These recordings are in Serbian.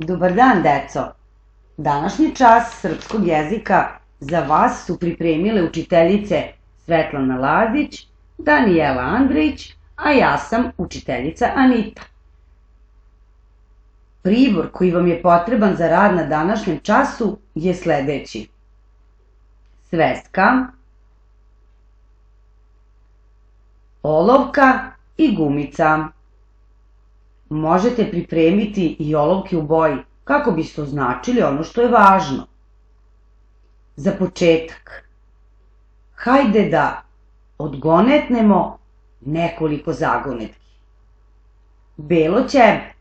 Dobar dan, deco! Današnji čas srpskog jezika za vas su pripremile učiteljice Svetlana Lazić, Danijela Andrić, a ja sam učiteljica Anita. Pribor koji vam je potreban za rad na današnjem času je sledeći: sveska, olovka i gumica. Možete pripremiti i olovke u boji kako biste označili ono što je važno. Za početak, hajde da odgonetnemo nekoliko zagonetki. Belo ćebe,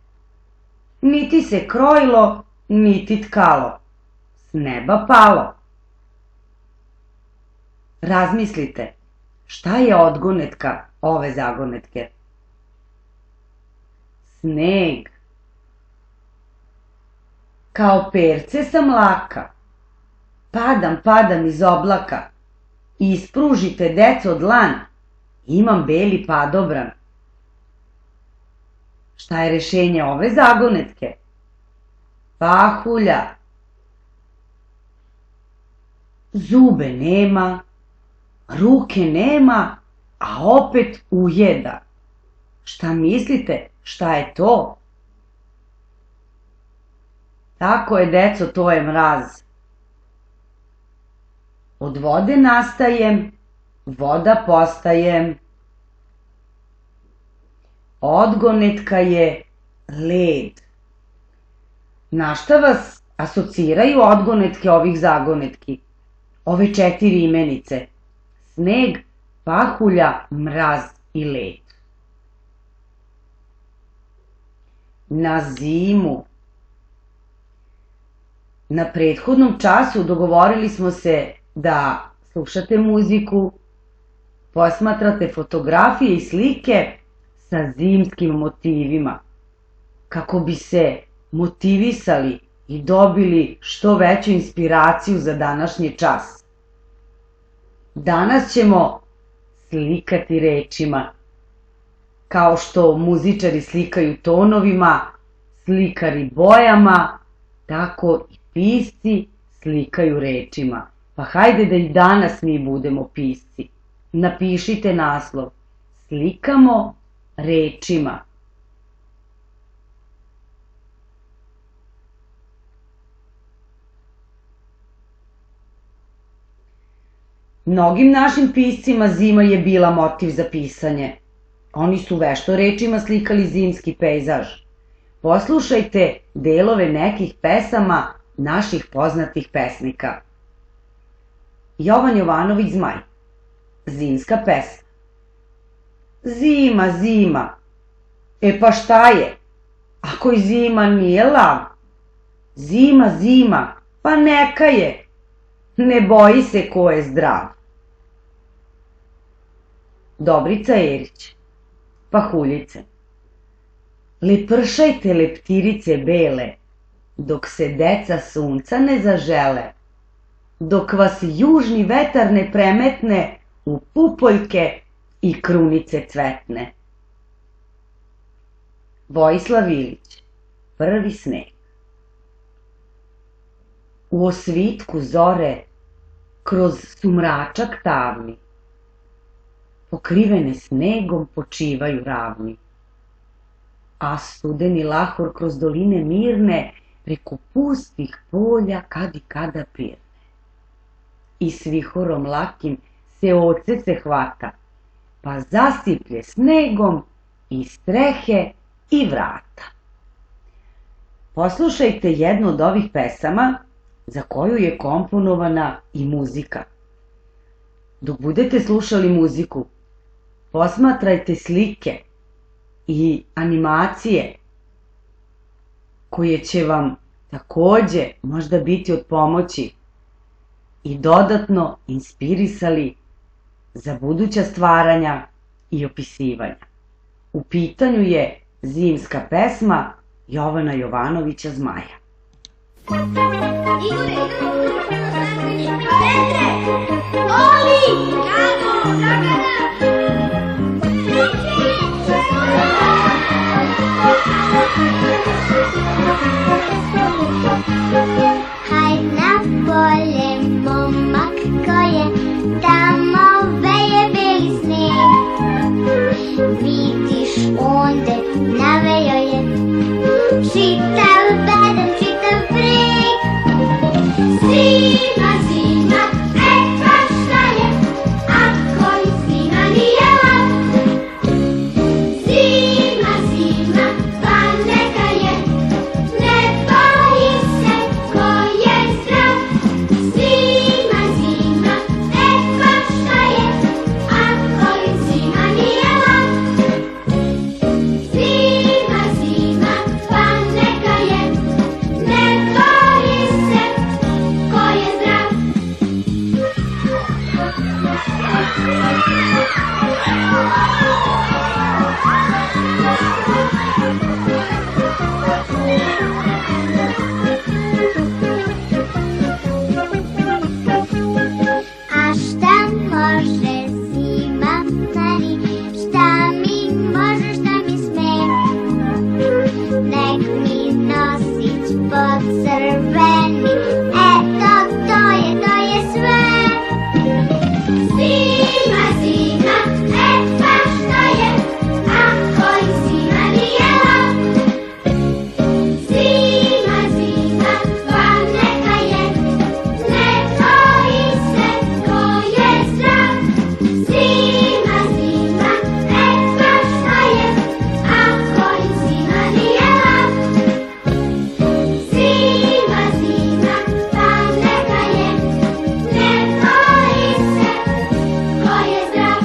niti se krojilo, niti tkalo, s neba palo. Razmislite, šta je odgonetka ove zagonetke? Sneg. Kao perce sa mlaka, padam iz oblaka, ispružite, deco, dlan, imam beli padobran. Šta je rešenje ove zagonetke? Pahulja. Zube nema, ruke nema, a opet ujeda. Šta mislite, šta je to? Tako je, deco, to je mraz. Od vode nastajem, voda postajem. Odgonetka je led. Na šta vas asociraju odgonetke ovih zagonetki? Ove 4 imenice: sneg, pahulja, mraz i led. Na zimu. Na prethodnom času dogovorili smo se da slušate muziku, posmatrate fotografije i slike sa zimskim motivima, kako bi se motivisali i dobili što veću inspiraciju za današnji čas. Danas ćemo slikati rečima. Kao što muzičari slikaju tonovima, slikari bojama, tako i pisci slikaju rečima. Pa hajde da i danas mi budemo pisci. Napišite naslov: slikamo rečima. Mnogim našim piscima zima je bila motiv za pisanje. Oni su vešto rečima slikali zimski pejzaž. Poslušajte delove nekih pesama naših poznatih pesnika. Jovan Jovanović Zmaj. Zimska pesma. Zima, zima. E pa šta je? Ako i zima nije lav. Zima, zima, pa neka je. Ne boji se ko je zdrav. Dobrica Erić. Pahuljice. Lepršajte, leptirice bele, dok se deca sunca ne zažele, dok vas južni vetar ne premetne u pupoljke i krunice cvetne. Vojislav Ilić. Prvi sneg. U osvitku zore, kroz sumračak tamni, pokrivene snegom počivaju ravni, a studeni lahor kroz doline mirne preko pustih polja kad i kada pirne. I s vihorom lakim se ocece hvata, pa zasiplje snegom i strehe i vrata. Poslušajte jednu od ovih pesama za koju je komponovana i muzika. Dok budete slušali muziku, posmatrajte slike i animacije koje će vam takođe možda biti od pomoći i dodatno inspirisali za buduća stvaranja i opisivanja. U pitanju je zimska pesma Jovana Jovanovića Zmaja. Igore, Petre, Oli, Jano, Dragana, A šta može zima meni, šta mi može, šta mi sme? Nek mi nosić pocrveni, eto to je sve. Zima, zima, eto što je, ako i zima nije lak. Zima, zima, pa neka je, neko i se ko je zdrav. Zima, zima, eto što je, ako i zima nije lak. Zima, zima, pa neka je, neko i se ko je zdrav.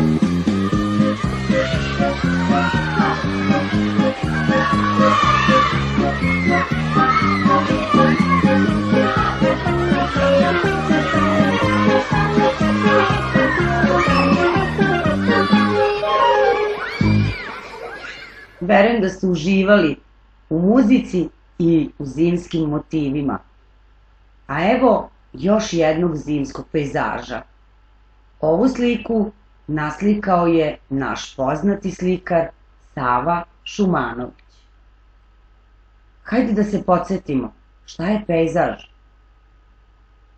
Verujem da ste uživali u muzici i u zimskim motivima. A evo još jednog zimskog pejzaža. Ovu sliku naslikao je naš poznati slikar Sava Šumanović. Hajde da se podsjetimo, šta je pejzaž?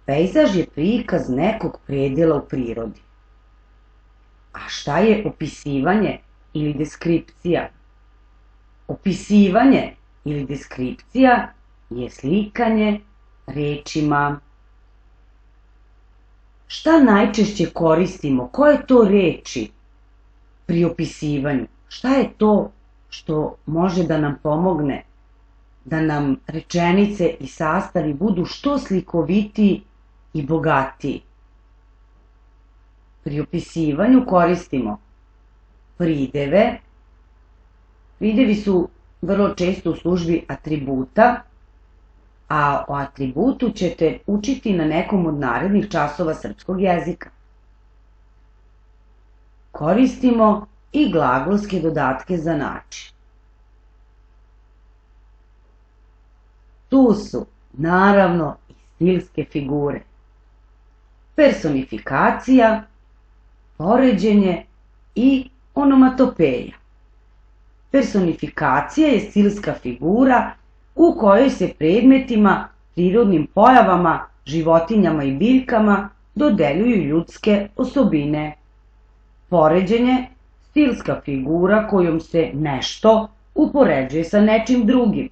Pejzaž je prikaz nekog predela u prirodi. A šta je opisivanje ili deskripcija? Opisivanje ili deskripcija je slikanje rečima. Šta najčešće koristimo? Koje to reči pri opisivanju? Šta je to što može da nam pomogne da nam rečenice i sastavi budu što slikovitiji i bogatiji? Pri opisivanju koristimo prideve. Pridevi su vrlo često u službi atributa, a o atributu ćete učiti na nekom od narednih časova srpskog jezika. Koristimo i glagolske dodatke za način. Tu su, naravno, i stilske figure. Personifikacija, poređenje i onomatopeja. Personifikacija je stilska figura u kojoj se predmetima, prirodnim pojavama, životinjama i biljkama dodeljuju ljudske osobine. Poređenje, stilska figura kojom se nešto upoređuje sa nečim drugim,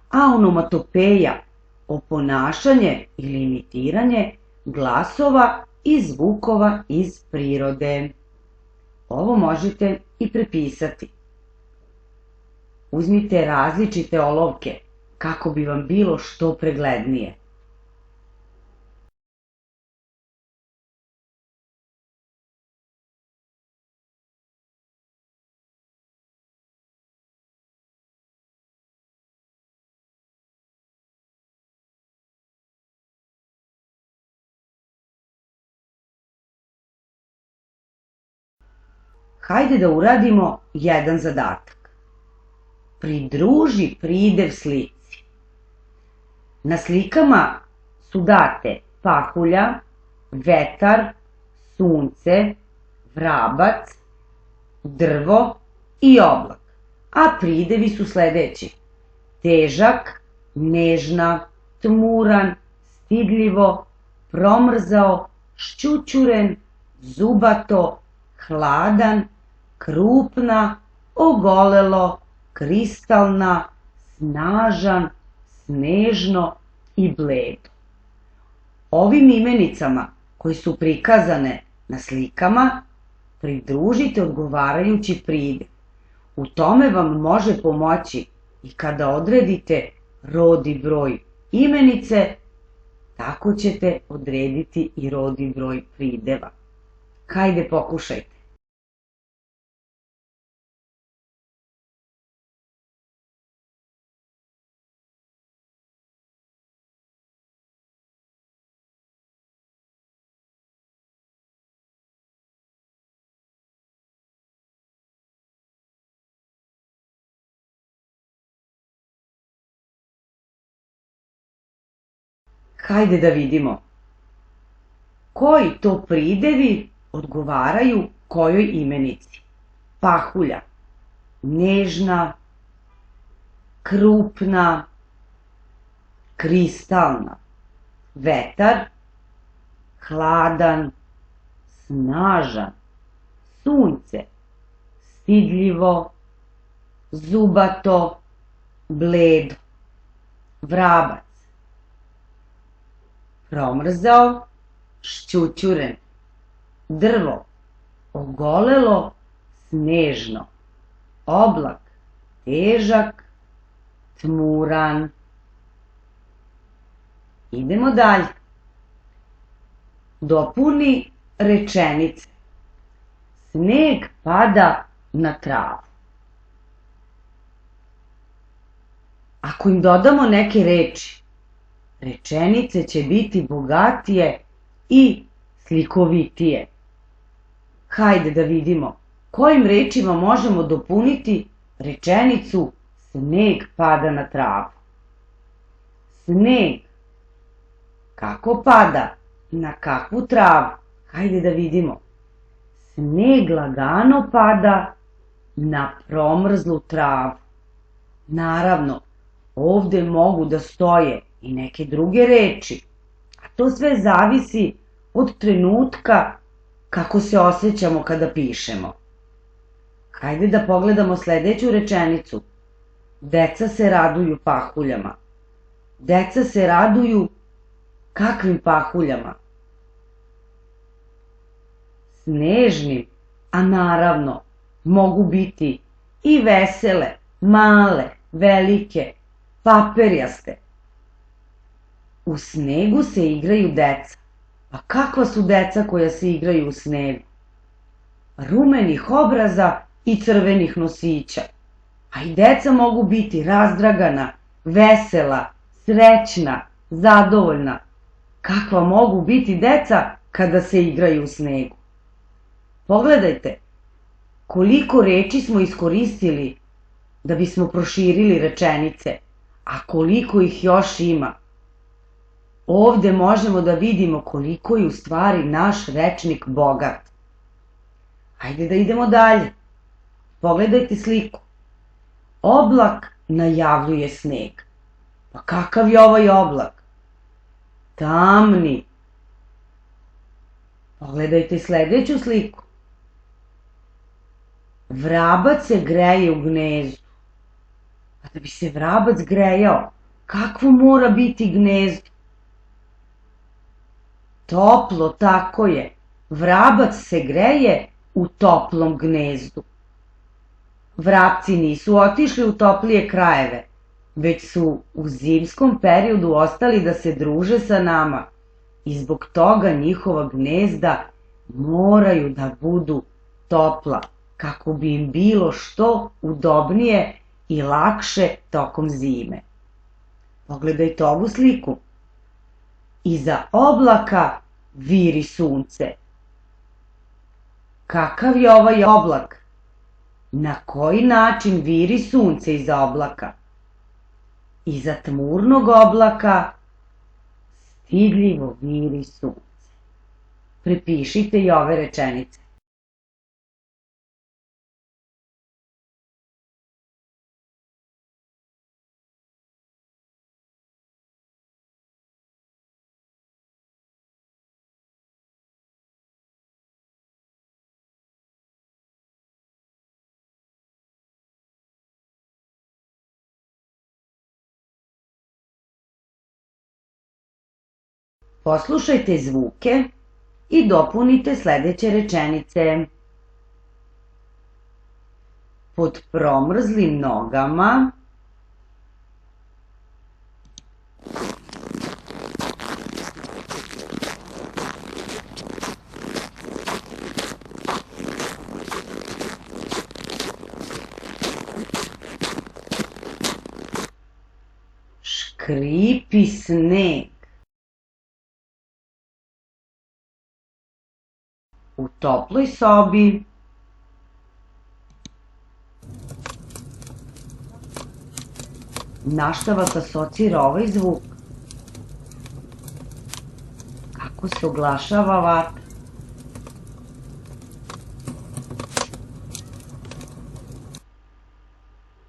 a onomatopeja, oponašanje ili imitiranje glasova i zvukova iz prirode. Ovo možete i prepisati. Uzmite različite olovke kako bi vam bilo što preglednije. Hajde da uradimo jedan zadatak. Pridruži pridev slici. Na slikama su date pahulja, vetar, sunce, vrabac, drvo i oblak, a pridevi su sledeći: težak, nežna, tmuran, stidljivo, promrzao, šćućuren, zubato, hladan, krupna, ogolelo, kristalna, snažan, snežno i bledo. Ovim imenicama koji su prikazane na slikama pridružite odgovarajući pridev. U tome vam može pomoći i kada odredite rod i broj imenice, tako ćete odrediti i rod i broj prideva. Hajde, pokušajte. Hajde da vidimo. Koji to pridevi odgovaraju kojoj imenici? Pahulja. Nežna, krupna, kristalna. Vetar, hladan, snažan. Sunce, stidljivo, zubato, bledo. Vrabac, promrzao, šćućuren. Drvo, ogolelo, snežno. Oblak, težak, tmuran. Idemo dalje. Dopuni rečenice. Sneg pada na travu. Ako im dodamo neke reči, rečenice će biti bogatije i slikovitije. Hajde da vidimo kojim rečima možemo dopuniti rečenicu sneg pada na travu. Sneg. Kako pada? Na kakvu travu? Hajde da vidimo. Sneg lagano pada na promrzlu travu. Naravno, ovde mogu da stoje i neke druge reči, a to sve zavisi od trenutka kako se osjećamo kada pišemo. Hajde da pogledamo sledeću rečenicu. Deca se raduju pahuljama. Deca se raduju kakvim pahuljama? Snežnim, a naravno mogu biti i vesele, male, velike, paperjaste. U snegu se igraju deca. A kakva su deca koja se igraju u snegu? Rumenih obraza i crvenih nosića. A i deca mogu biti razdragana, vesela, srećna, zadovoljna. Kakva mogu biti deca kada se igraju u snegu? Pogledajte, koliko reči smo iskoristili da bismo proširili rečenice, a koliko ih još ima. Ovde možemo da vidimo koliko je u stvari naš rečnik bogat. Hajde da idemo dalje. Pogledajte sliku. Oblak najavljuje sneg. Pa kakav je ovaj oblak? Tamni. Pogledajte sledeću sliku. Vrabac se greje u gnezdu. A da bi se vrabac grejao, kakvo mora biti gnezdo? Toplo, tako je. Vrabac se greje u toplom gnezdu. Vrapci nisu otišli u toplije krajeve, već su u zimskom periodu ostali da se druže sa nama i zbog toga njihova gnezda moraju da budu topla, kako bi im bilo što udobnije i lakše tokom zime. Pogledajte ovu sliku. Iza oblaka viri sunce. Kakav je ovaj oblak? Na koji način viri sunce iza oblaka? Iza tmurnog oblaka stidljivo viri sunce. Prepišite i ove rečenice. Poslušajte zvuke i dopunite sledeće rečenice. Pod promrzlim nogama škripi sneg. U toploj sobi na šta vas asocira ovaj zvuk? kako se oglašava vatra?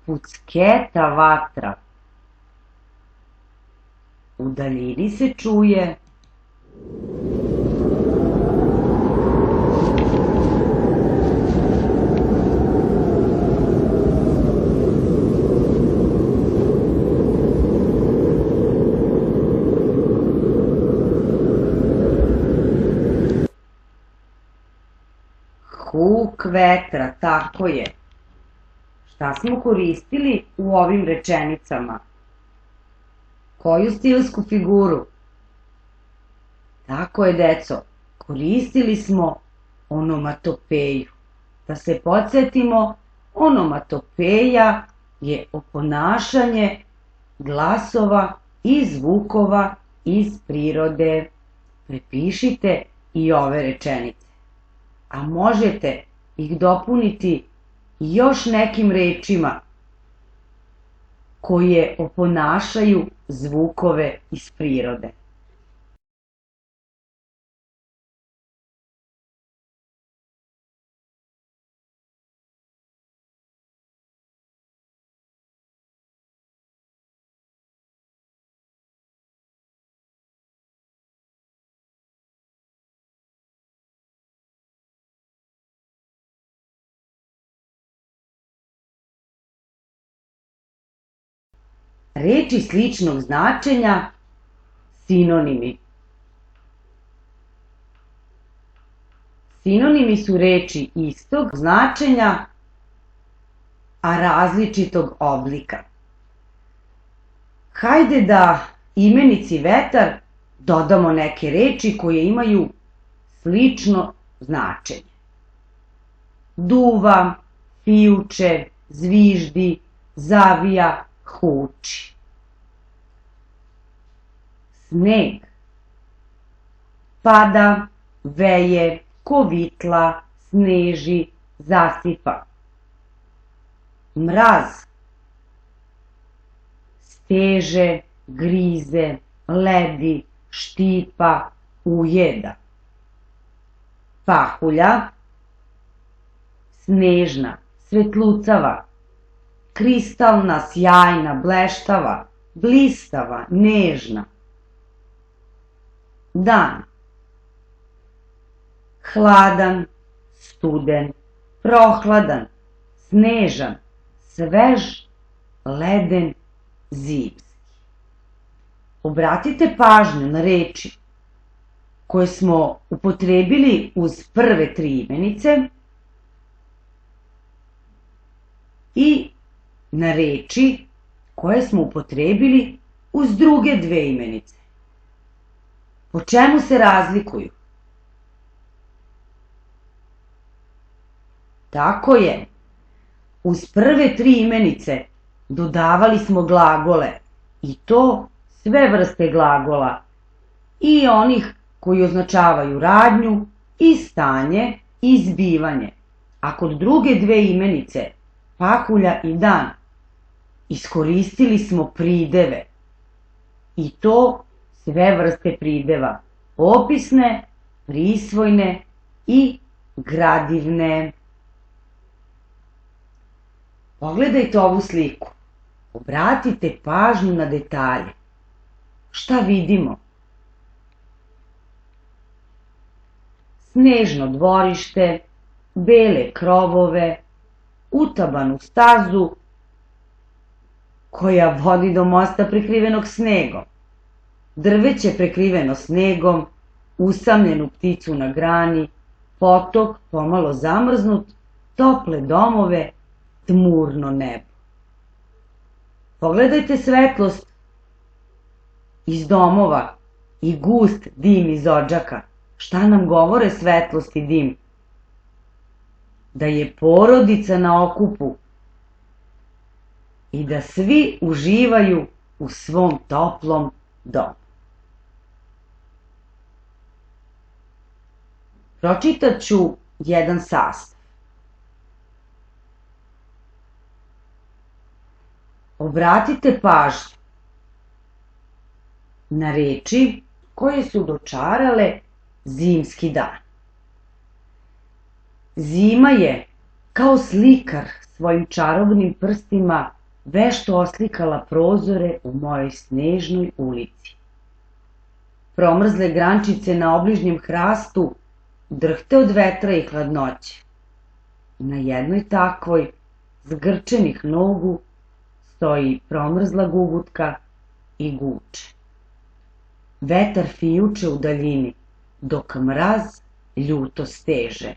Pucketa vatra. U daljini se čuje huk vetra, tako je. Šta smo koristili u ovim rečenicama? Koju stilsku figuru? Tako je, deco, koristili smo onomatopeju. Da se podsjetimo, onomatopeja je oponašanje glasova i zvukova iz prirode. Prepišite i ove rečenice, a možete ih dopuniti još nekim rečima koje oponašaju zvukove iz prirode. Reči sličnog značenja, sinonimi. Sinonimi su reči istog značenja, a različitog oblika. Hajde da imenici vetar dodamo neke reči koje imaju slično značenje. Duva, fijuče, zviždi, zavija, huči. Sneg. Pada, veje, kovitla, sneži, zasipa. Mraz. Steže, grize, ledi, štipa, ujeda. Pahulja. Snežna, svetlucava, kristalna, sjajna, bleštava, blistava, nežna. Dan. Hladan, studen, prohladan, snežan, svež, leden, zimski. Obratite pažnju na reči koje smo upotrebili uz prve tri imenice i na reči koje smo upotrebili uz druge dve imenice. Po čemu se razlikuju? Tako je, uz prve tri imenice dodavali smo glagole, i to sve vrste glagola, i onih koji označavaju radnju i stanje i zbivanje, a kod druge dve imenice, pahulja i dan, iskoristili smo prideve, i to sve vrste prideva, opisne, prisvojne i gradivne. Pogledajte ovu sliku. Obratite pažnju na detalje. Šta vidimo? Snežno dvorište, bele krovove, utabanu stazu koja vodi do mosta prekrivenog snegom, drveće prekriveno snegom, usamljenu pticu na grani, potok pomalo zamrznut, tople domove, tmurno nebo. Pogledajte svetlost iz domova i gust dim iz odžaka. Šta nam govore svetlost i dim? Da je porodica na okupu i da svi uživaju u svom toplom domu. Pročitat ću jedan sastav. Obratite pažnju na reči koje su dočarale zimski dan. Zima je, kao slikar svojim čarobnim prstima, vešto oslikala prozore u mojoj snežnoj ulici. Promrzle grančice na obližnjem hrastu drhte od vetra i hladnoće. Na jednoj takvoj, zgrčenih nogu, stoji promrzla gugutka i guče. Vetar fijuče u daljini, dok mraz ljuto steže.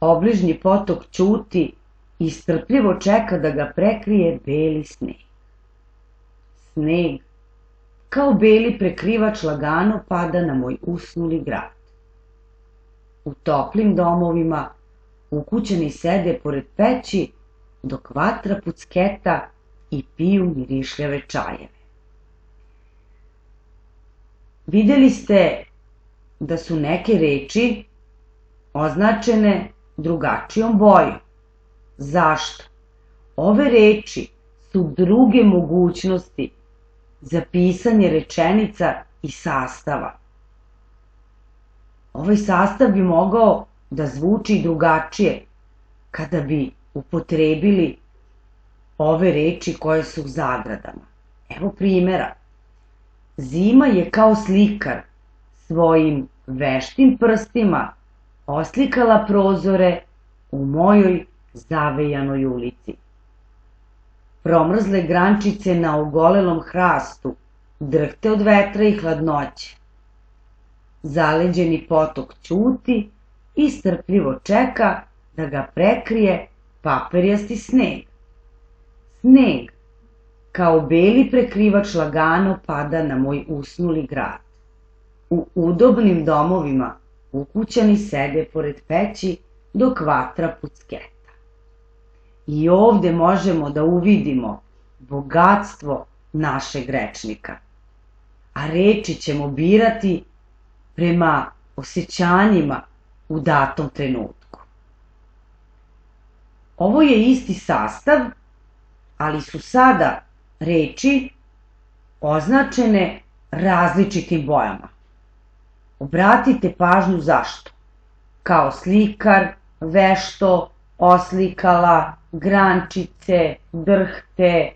Obližnji potok ćuti i strpljivo čeka da ga prekrije beli sneg. Sneg, kao beli prekrivač, lagano pada na moj usnuli grad. U toplim domovima ukućani sede pored peći, dok vatra pucketa i piju mirišljave čajeve. Videli ste da su neke reči označene drugačijom bojom. Zašto? Ove reči su druge mogućnosti za pisanje rečenica i sastava. Ovaj sastav bi mogao da zvuči drugačije kada bi upotrebili ove reči koje su u zagradama. Evo primjera. Zima je kao slikar svojim veštim prstima oslikala prozore u mojoj zavejanoj ulici. Promrzle grančice na ogolelom hrastu drhte od vetra i hladnoće. Zaleđeni potok ćuti i strpljivo čeka da ga prekrije paperjasti sneg. Sneg, kao beli prekrivač, lagano pada na moj usnuli grad. U udobnim domovima ukućani sede pored peći dok vatra pucketa. I ovde možemo da uvidimo bogatstvo našeg rečnika. A reči ćemo birati prema osjećanjima u datom trenutku. Ovo je isti sastav, ali su sada reči označene različitim bojama. Obratite pažnju zašto. Kao slikar, vešto, oslikala, grančice, drhte,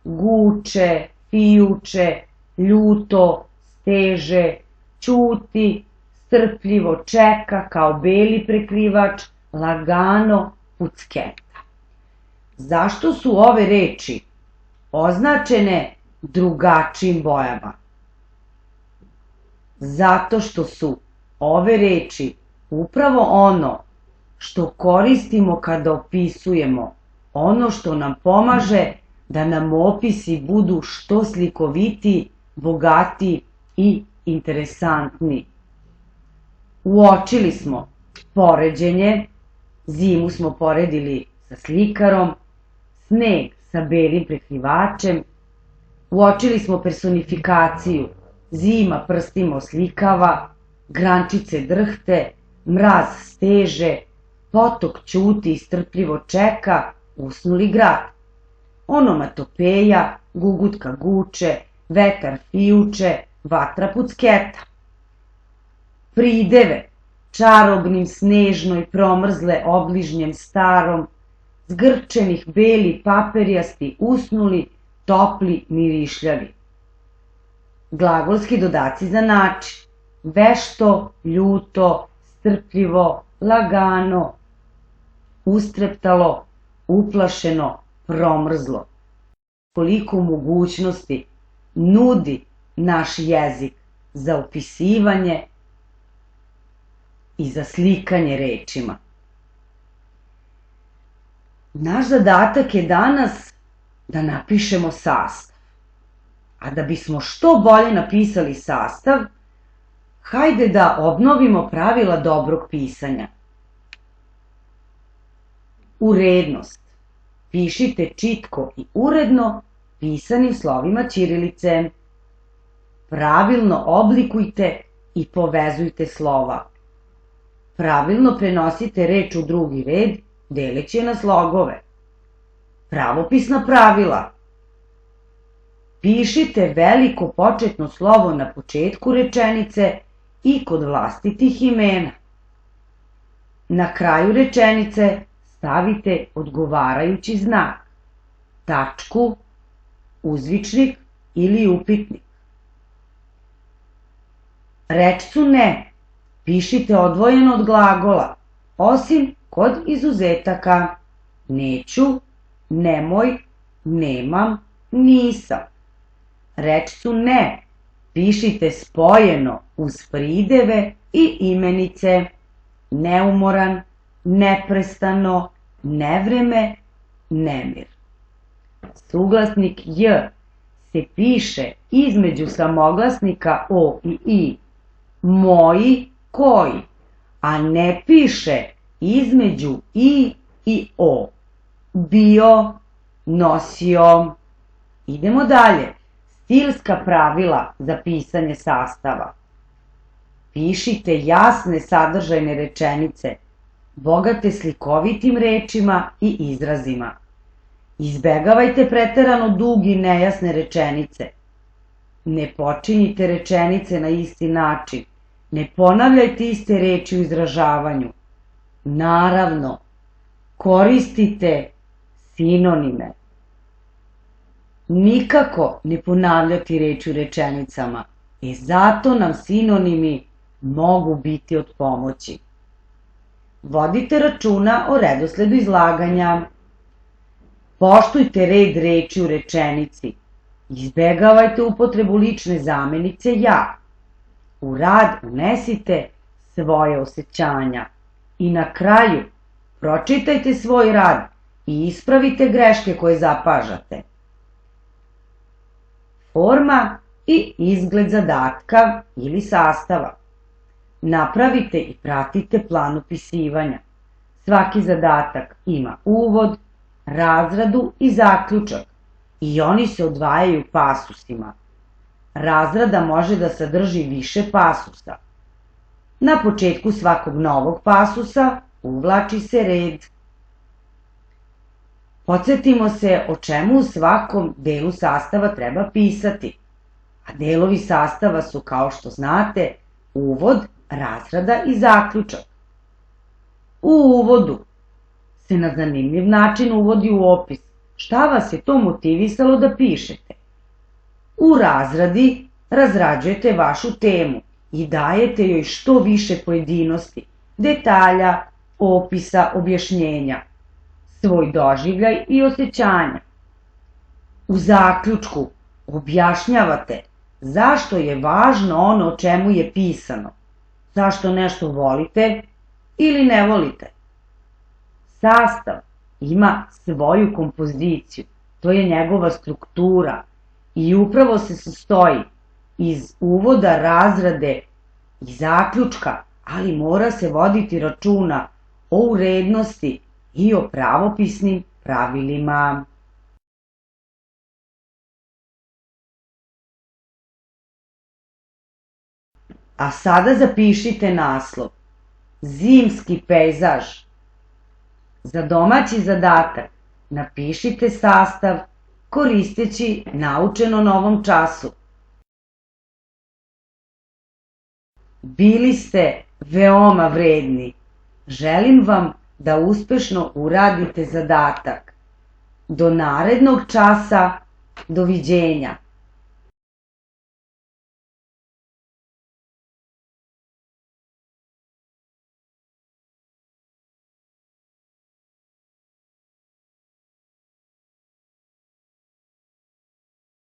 guče, fijuče, ljuto, steže, ćuti, strpljivo čeka, kao beli prekrivač, lagano pucketa. Zašto su ove reči označene drugačijim bojama? Zato što su ove reči upravo ono što koristimo kada opisujemo, ono što nam pomaže da nam opisi budu što slikovitiji, bogatiji i interesantni. Uočili smo poređenje, zimu smo poredili sa slikarom, sneg sa belim prekrivačem, uočili smo personifikaciju, zima prstima oslikava, grančice drhte, mraz steže, potok ćuti i strpljivo čeka, usnuli grad. Onomatopeja, gugutka guče, vetar fijuče, vatra pucketa. Prideve, čarobnim snežnoj promrzle obližnjem starom, zgrčenih beli paperjasti, usnuli, topli, mirišljavi. Glagolski dodaci za način: vešto, ljuto, strpljivo, lagano, ustreptalo, uplašeno, promrzlo. Koliko mogućnosti nudi naš jezik za opisivanje i za slikanje rečima. Naš zadatak je danas da napišemo sastav. A da bismo što bolje napisali sastav, hajde da obnovimo pravila dobrog pisanja. Urednost. Pišite čitko i uredno pisanim slovima ćirilice. Pravilno oblikujte i povezujte slova. Pravilno prenosite reč u drugi red, deleći je na slogove. Pravopisna pravila. Pišite veliko početno slovo na početku rečenice i kod vlastitih imena. Na kraju rečenice stavite odgovarajući znak, tačku, uzvičnik ili upitnik. Rečcu ne pišite odvojeno od glagola, osim kod izuzetaka neću, nemoj, nemam, nisam. Rečcu ne pišite spojeno uz prideve i imenice neumoran, neprestano, nevreme, nemir. Suglasnik j se piše između samoglasnika o i i, moji, koji, a ne piše između i o, bio, nosio. Idemo dalje. Stilska pravila za pisanje sastava. Pišite jasne sadržajne rečenice, bogate slikovitim rečima i izrazima. Izbegavajte preterano duge i nejasne rečenice. Ne počinjite rečenice na isti način. Ne ponavljajte iste reči u izražavanju. Naravno, koristite sinonime. Nikako ne ponavljati reči u rečenicama, zato nam sinonimi mogu biti od pomoći. Vodite računa o redosledu izlaganja. Poštujte red reči u rečenici. Izbegavajte upotrebu lične zamenice ja. U rad unesite svoje osjećanja. I na kraju, pročitajte svoj rad i ispravite greške koje zapažate. Forma i izgled zadatka ili sastava. Napravite i pratite plan upisivanja. Svaki zadatak ima uvod, razradu i zaključak i oni se odvajaju pasusima. Razrada može da sadrži više pasusa. Na početku svakog novog pasusa uvlači se red. Podsjetimo se o čemu u svakom delu sastava treba pisati. A delovi sastava su, kao što znate, uvod, razrada i zaključak. U uvodu se na zanimljiv način uvodi u opis šta vas je to motivisalo da pišete. U razradi razrađujete vašu temu i dajete joj što više pojedinosti, detalja, opisa, objašnjenja, svoj doživljaj i osjećanja. U zaključku objašnjavate zašto je važno ono o čemu je pisano, zašto nešto volite ili ne volite. Sastav ima svoju kompoziciju, to je njegova struktura i upravo se sastoji iz uvoda, razrade i zaključka, ali mora se voditi računa o urednosti i o pravopisnim pravilima. A sada zapišite naslov. Zimski pejzaž. Za domaći zadatak napišite sastav koristeći naučeno na ovom času. Bili ste veoma vredni. Želim vam da uspešno uradite zadatak. Do narednog časa, doviđenja.